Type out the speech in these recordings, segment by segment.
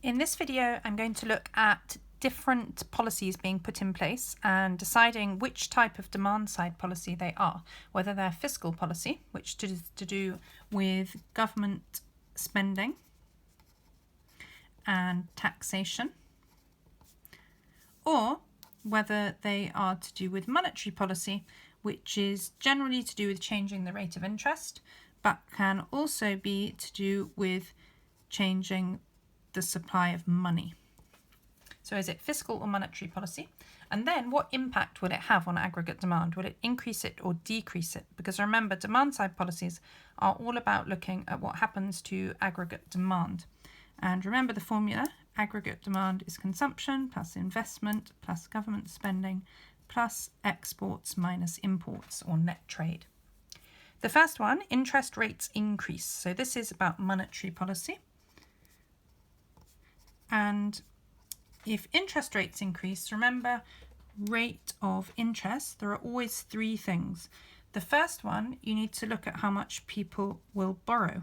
In this video, I'm going to look at different policies being put in place and deciding which type of demand side policy they are, whether they're fiscal policy, which is to do with government spending and taxation, or whether they are to do with monetary policy, which is generally to do with changing the rate of interest, but can also be to do with changing the supply of money. So is it fiscal or monetary policy? And then what impact will it have on aggregate demand? Will it increase it or decrease it? Because remember, demand side policies are all about looking at what happens to aggregate demand. And remember the formula, aggregate demand is consumption plus investment plus government spending plus exports minus imports, or net trade. The first one, interest rates increase. So this is about monetary policy. And if interest rates increase, remember, rate of interest, there are always three things. The first one, you need to look at how much people will borrow.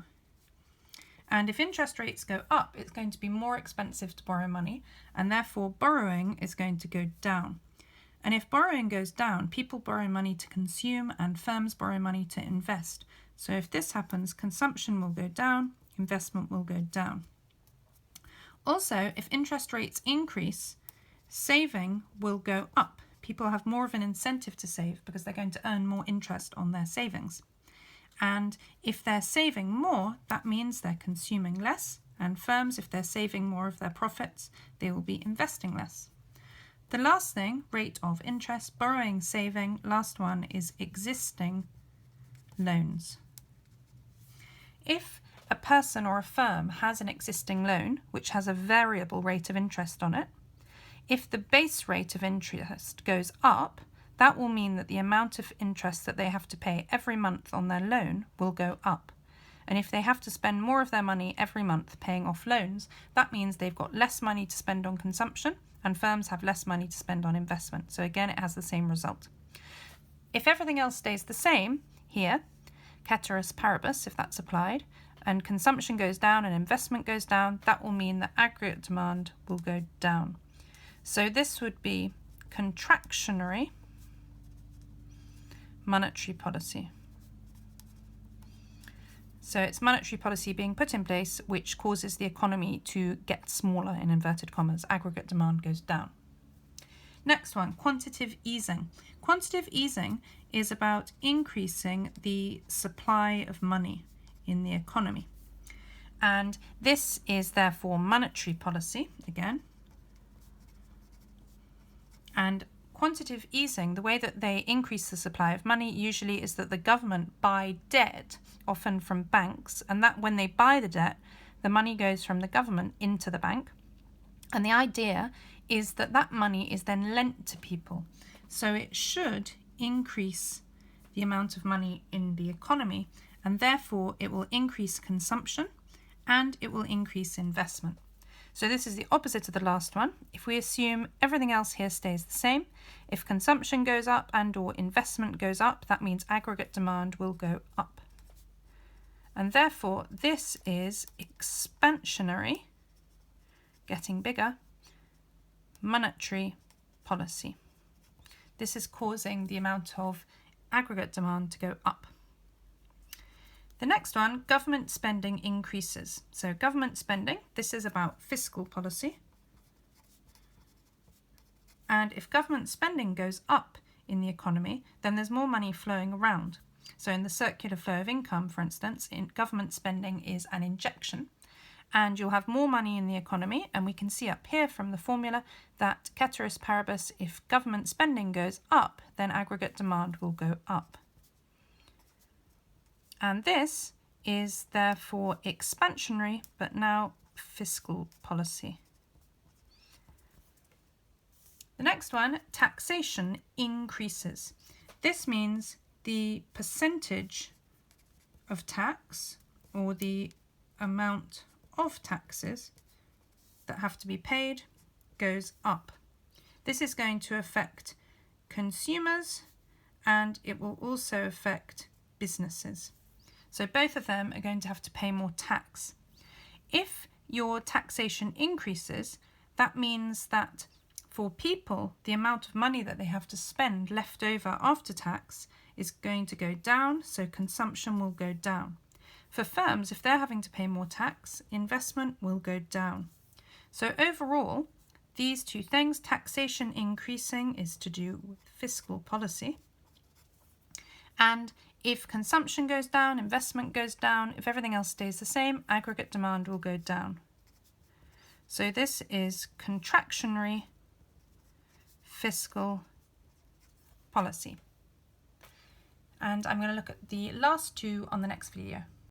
And if interest rates go up, it's going to be more expensive to borrow money, and therefore borrowing is going to go down. And if borrowing goes down, people borrow money to consume and firms borrow money to invest. So if this happens, consumption will go down, investment will go down. Also, if interest rates increase, saving will go up. People have more of an incentive to save because they're going to earn more interest on their savings. And if they're saving more, that means they're consuming less. And firms, if they're saving more of their profits, they will be investing less. The last thing, rate of interest, borrowing, saving, last one is existing loans. If a person or a firm has an existing loan which has a variable rate of interest on it, if the base rate of interest goes up, that will mean that the amount of interest that they have to pay every month on their loan will go up. And if they have to spend more of their money every month paying off loans, that means they've got less money to spend on consumption, and firms have less money to spend on investment. So again, it has the same result. If everything else stays the same here, ceteris paribus, if that's applied, and consumption goes down and investment goes down, that will mean that aggregate demand will go down. So this would be contractionary monetary policy. So it's monetary policy being put in place which causes the economy to get smaller, in inverted commas. Aggregate demand goes down. Next one, quantitative easing. Quantitative easing is about increasing the supply of money in the economy. And this is therefore monetary policy again. And quantitative easing, the way that they increase the supply of money usually is that the government buy debt, often from banks, and that when they buy the debt, the money goes from the government into the bank. And the idea is that that money is then lent to people. So it should increase the amount of money in the economy, and therefore it will increase consumption and it will increase investment. So this is the opposite of the last one. If we assume everything else here stays the same, if consumption goes up and or investment goes up, that means aggregate demand will go up. And therefore this is expansionary, getting bigger, monetary policy. This is causing the amount of aggregate demand to go up. The next one, government spending increases. So government spending, this is about fiscal policy. And if government spending goes up in the economy, then there's more money flowing around. So in the circular flow of income, for instance, government spending is an injection. And you'll have more money in the economy, and we can see up here from the formula that ceteris paribus, if government spending goes up, then aggregate demand will go up. And this is therefore expansionary, but now fiscal policy. The next one, taxation increases. This means the percentage of tax, or the amount of taxes that have to be paid, goes up. This is going to affect consumers, and it will also affect businesses. So both of them are going to have to pay more tax. If your taxation increases, that means that for people, the amount of money that they have to spend left over after tax is going to go down, so consumption will go down. For firms, if they're having to pay more tax, investment will go down. So overall, these two things, taxation increasing is to do with fiscal policy. And if consumption goes down, investment goes down, if everything else stays the same, aggregate demand will go down. So this is contractionary fiscal policy. And I'm going to look at the last two on the next video.